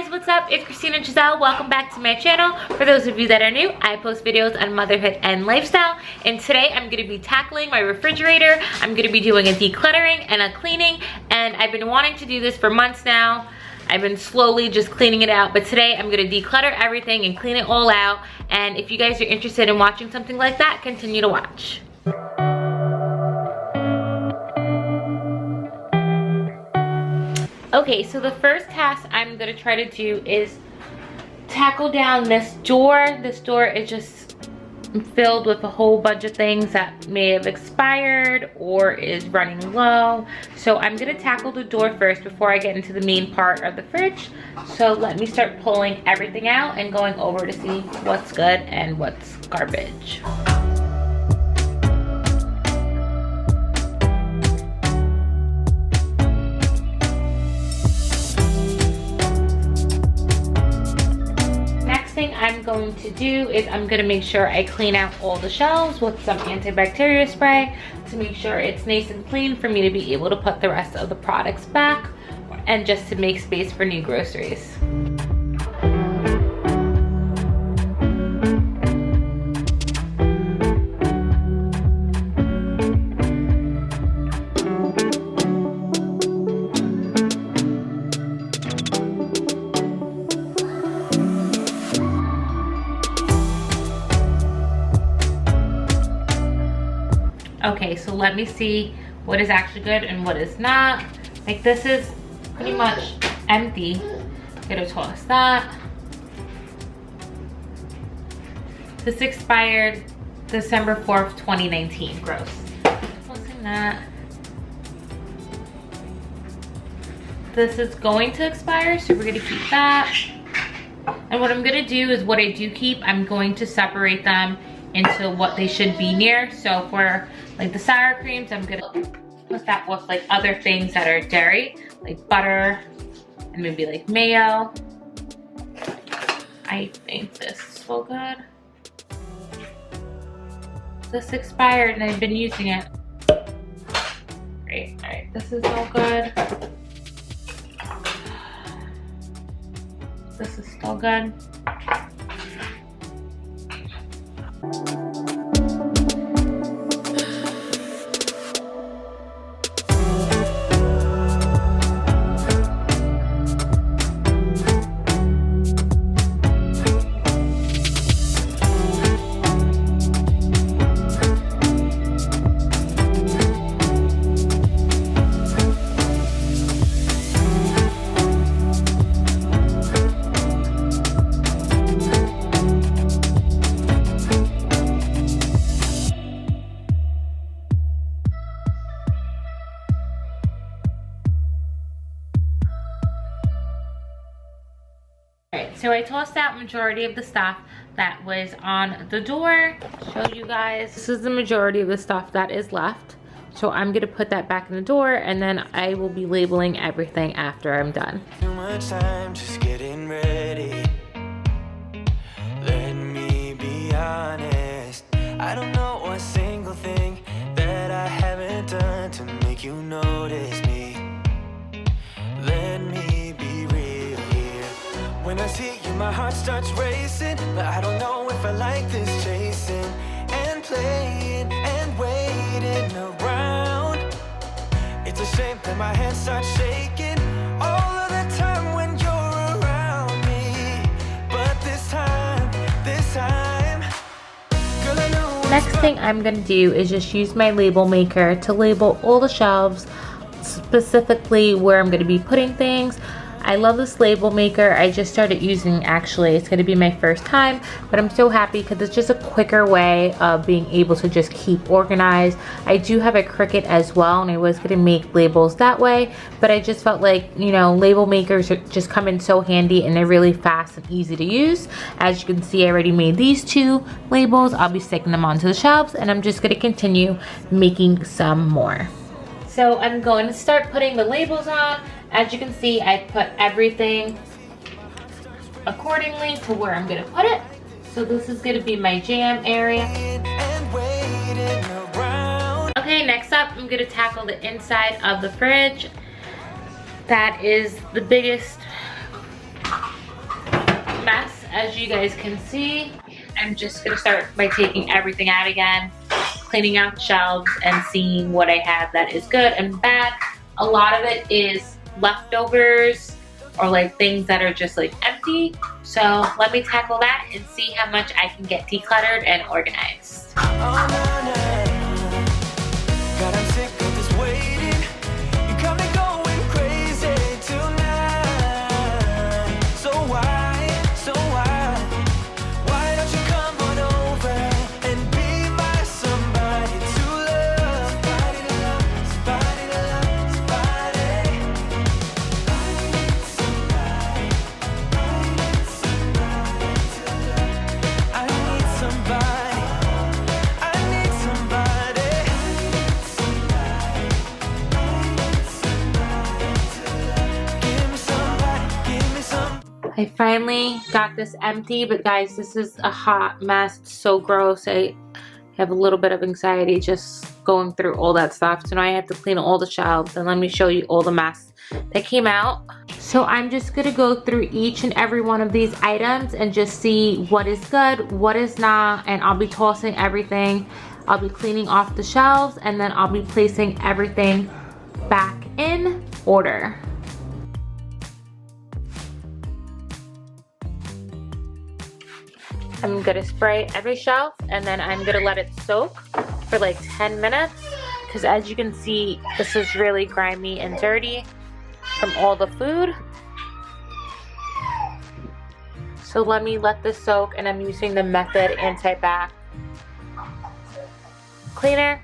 guys, what's up? It's Christina and Giselle. Welcome back to my channel. For those of you that are new, I post videos on motherhood and lifestyle. And today I'm going to be tackling my refrigerator. I'm going to be doing a decluttering and a cleaning. And I've been wanting to do this for months now. I've been slowly just cleaning it out. But today I'm going to declutter everything and clean it all out. And if you guys are interested in watching something like that, continue to watch. Okay, so the first task I'm gonna try to do is tackle down this door. This door is just filled with a whole bunch of things that may have expired or is running low. So I'm gonna tackle the door first before I get into the main part of the fridge. So let me start pulling everything out and going over to see what's good and what's garbage. I'm going to do is I'm going to make sure I clean out all the shelves with some antibacterial spray to make sure it's nice and clean for me to be able to put the rest of the products back and just to make space for new groceries. Okay, so let me see what is actually good and what is not. Like, this is pretty much empty. Gonna toss that. This expired December 4th, 2019. Gross. Tossing that. This is going to expire, so we're gonna keep that. And what I'm gonna do is what I do keep, I'm going to separate them into what they should be near. So for like the sour creams, I'm gonna put that with like other things that are dairy, like butter and maybe like mayo. I think this is so good. This expired and I've been using it. Great, all right, this is all good. This is still good. So I tossed out majority of the stuff that was on the door. Show you guys. This is the majority of the stuff that is left. So I'm gonna put that back in the door and then I will be labeling everything after I'm done. Too much time just getting ready. Let me be honest. I don't know one single thing that I haven't done to make you notice me. Let me be real here. When I see you, my heart starts racing, but I don't know if I like this chasing and playing and waiting around. It's a shame that my hands start shaking all of the time when you're around me. But this time, girl, I know. Next thing I'm gonna do is just use my label maker to label all the shelves, specifically where I'm gonna be putting things. I love this label maker. I just started using, actually it's going to be my first time, but I'm so happy because it's just a quicker way of being able to just keep organized. I do have a Cricut as well and I was going to make labels that way, but I just felt like, you know, label makers just come in so handy and they're really fast and easy to use. As you can see, I already made these two labels. I'll be sticking them onto the shelves and I'm just going to continue making some more. So I'm going to start putting the labels on. As you can see, I put everything accordingly to where I'm gonna put it. So this is gonna be my jam area. Okay, next up, I'm gonna tackle the inside of the fridge. That is the biggest as you guys can see, I'm just gonna start by taking everything out again, cleaning out the shelves and seeing what I have that is good and bad. A lot of it is leftovers or like things that are just like empty. So let me tackle that and see how much I can get decluttered and organized. Oh, na, na. God, I'm sick of this waiting. You got me going crazy tonight. So why don't you come on over and be my somebody to love? Somebody to love, somebody to love, somebody. I need somebody to love. I need somebody. I need somebody. Give me somebody, give me some. I finally got this empty, but guys, this is a hot mess. It's so gross. I have a little bit of anxiety just going through all that stuff. So now I have to clean all the shelves, and let me show you all the mess that came out. So I'm just gonna go through each and every one of these items and just see what is good, what is not, and I'll be tossing everything. I'll be cleaning off the shelves, and then I'll be placing everything back in order. I'm gonna spray every shelf, and then I'm gonna let it soak for like 10 minutes, because as you can see, this is really grimy and dirty from all the food. So let me let this soak, and I'm using the Method Anti-Bac cleaner.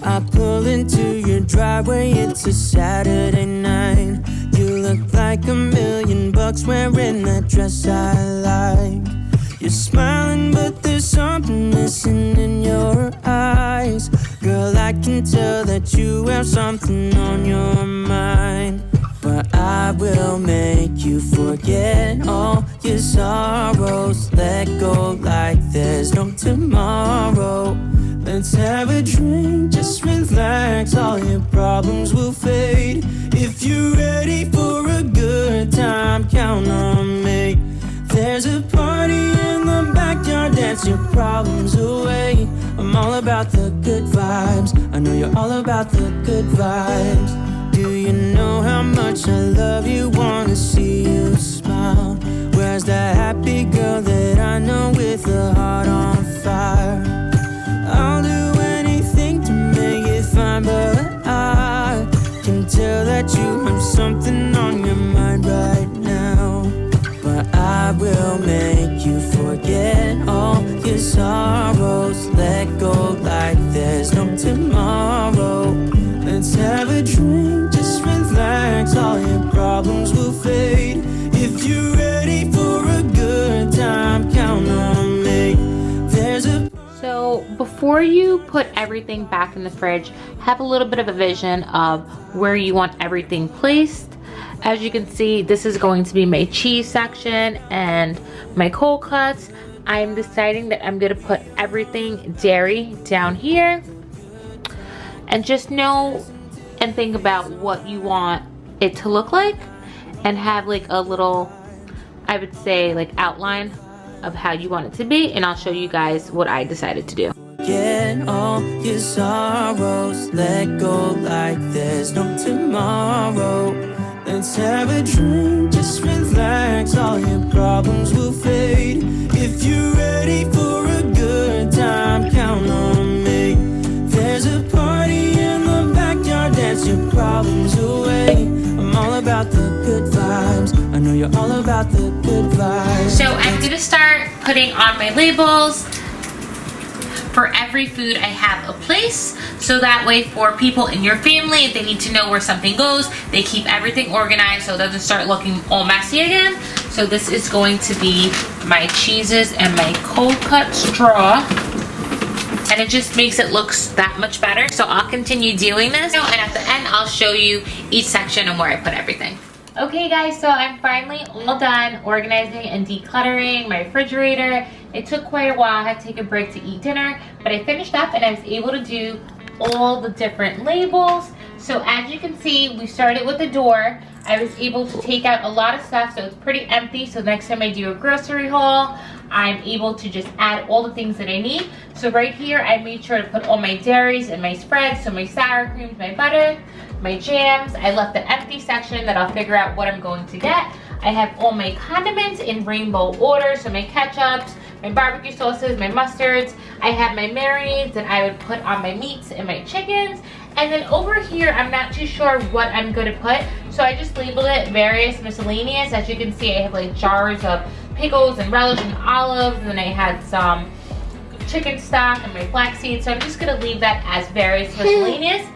I pull into your driveway, it's a Saturday night. You look like $1,000,000 wearing that dress I like. You're smiling, but there's something missing in your eyes. Girl, I can tell that you have something on your mind. But I will make you forget all your sorrows. Let go like there's no tomorrow. Let's have a drink, just relax, all your problems will fade. If you're ready for a good time, count on me. There's a party in the backyard, dance your problems away. I'm all about the good vibes, I know you're all about the good vibes. Do you know how much I love you, wanna see you smile? Where's that happy girl that I know with a heart on fire? I'll do anything to make it fine, but I can tell that you have something on your mind right now. But I will make you forget all your sorrows. Let go like there's no tomorrow. Let's have a drink, just relax, all your problems will fade. If you're ready for a good time, count on me. There's a So before you put everything back in the fridge, have a little bit of a vision of where you want everything placed. As you can see, this is going to be my cheese section and my cold cuts. I'm deciding that I'm gonna put everything dairy down here. And just know and think about what you want it to look like, and have like a little, I would say, like outline of how you want it to be, and I'll show you guys what I decided to do. Get all your sorrows, let go like there's no tomorrow. Let's have a drink, just relax, all your problems will fade. If you're ready for a good time, count on me. There's a party in the backyard, dance your problems away. I'm all about the good vibes, I know you're all about the good vibes. So I'm gonna start putting on my labels. For every food, I have a place, so that way for people in your family, if they need to know where something goes, they keep everything organized so it doesn't start looking all messy again. So this is going to be my cheeses and my cold cut straw, and it just makes it look that much better. So I'll continue doing this, and at the end I'll show you each section and where I put everything. Okay guys, so I'm finally all done organizing and decluttering my refrigerator. It took quite a while. I had to take a break to eat dinner, but I finished up and I was able to do all the different labels. So as you can see, we started with the door. I was able to take out a lot of stuff, so it's pretty empty. So next time I do a grocery haul, I'm able to just add all the things that I need. So right here, I made sure to put all my dairies and my spreads, so my sour creams, my butter, my jams. I left the empty section that I'll figure out what I'm going to get. I have all my condiments in rainbow order, so my ketchups, my barbecue sauces, my mustards. I have my marinades that I would put on my meats and my chickens. And then over here, I'm not too sure what I'm going to put, so I just labeled it various miscellaneous. As you can see, I have like jars of pickles and relish and olives, and then I had some chicken stock and my flaxseed, so I'm just going to leave that as various miscellaneous.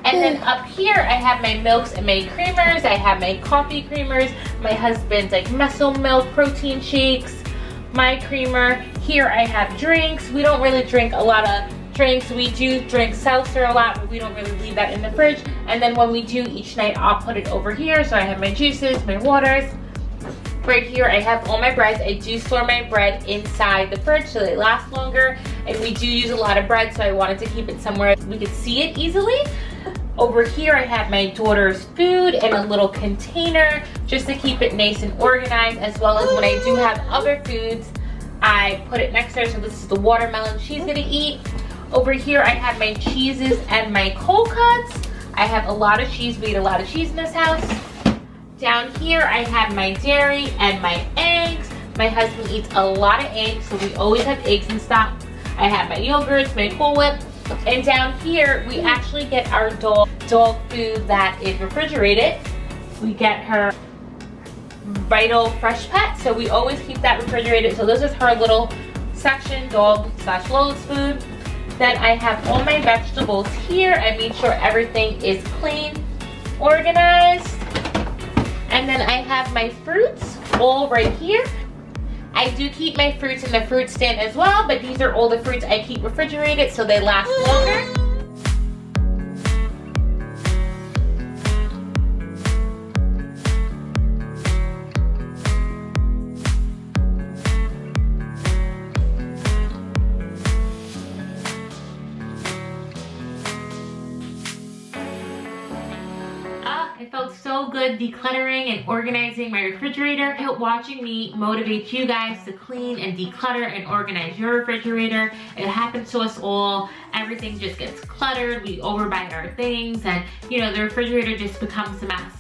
And then up here, I have my milks and my creamers. I have my coffee creamers, my husband's like Meso Milk protein shakes, my creamer. Here I have drinks. We don't really drink a lot of drinks. We do drink seltzer a lot, but we don't really leave that in the fridge. And then when we do each night, I'll put it over here. So I have my juices, my waters. Right here, I have all my breads. I do store my bread inside the fridge so they last longer. And we do use a lot of bread, so I wanted to keep it somewhere we could see it easily. Over here, I have my daughter's food in a little container just to keep it nice and organized, as well as when I do have other foods, I put it next to her. So this is the watermelon she's gonna eat. Over here, I have my cheeses and my cold cuts. I have a lot of cheese. We eat a lot of cheese in this house. Down here, I have my dairy and my eggs. My husband eats a lot of eggs, so we always have eggs in stock. I have my yogurts, my Cool Whip. And down here, we actually get our dog food that is refrigerated. We get her Vital Fresh Pet, so we always keep that refrigerated. So this is her little section, dog/Lola's food. Then I have all my vegetables here. I made sure everything is clean, organized. And then I have my fruits all right here. I do keep my fruits in the fruit stand as well, but these are all the fruits I keep refrigerated so they last longer. It felt so good decluttering and organizing my refrigerator. I hope watching me motivates you guys to clean and declutter and organize your refrigerator. It happens to us all. Everything just gets cluttered. We overbuy our things, and you know, the refrigerator just becomes a mess.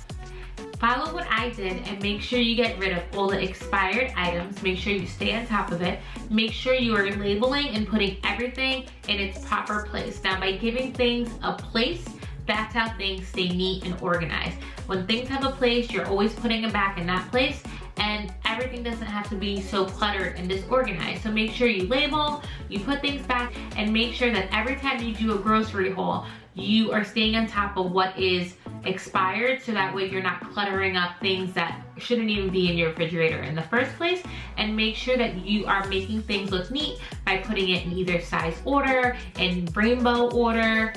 Follow what I did and make sure you get rid of all the expired items. Make sure you stay on top of it. Make sure you are labeling and putting everything in its proper place. Now, by giving things a place, that's how things stay neat and organized. When things have a place, you're always putting them back in that place, and everything doesn't have to be so cluttered and disorganized. So make sure you label, you put things back, and make sure that every time you do a grocery haul, you are staying on top of what is expired, so that way you're not cluttering up things that shouldn't even be in your refrigerator in the first place. And make sure that you are making things look neat by putting it in either size order, in rainbow order,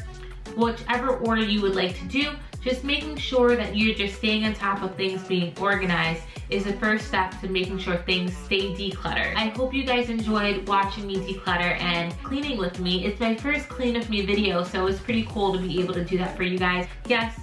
whichever order you would like to do. Just making sure that you're just staying on top of things being organized is the first step to making sure things stay decluttered. I hope you guys enjoyed watching me declutter and cleaning with me. It's my first clean with me video, so it's pretty cool to be able to do that for you guys. Yes,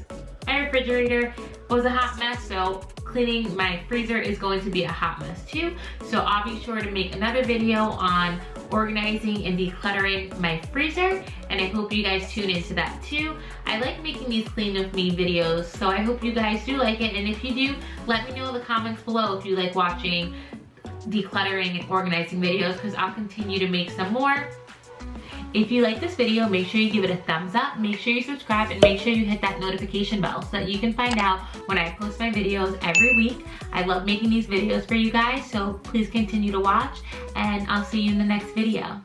my refrigerator was a hot mess, so cleaning my freezer is going to be a hot mess too. So I'll be sure to make another video on organizing and decluttering my freezer, and I hope you guys tune into that too. I like making these clean with me videos, so I hope you guys do like it, and if you do, let me know in the comments below if you like watching decluttering and organizing videos, because I'll continue to make some more. If you like this video, make sure you give it a thumbs up, make sure you subscribe, and make sure you hit that notification bell so that you can find out when I post my videos every week. I love making these videos for you guys, so please continue to watch, and I'll see you in the next video.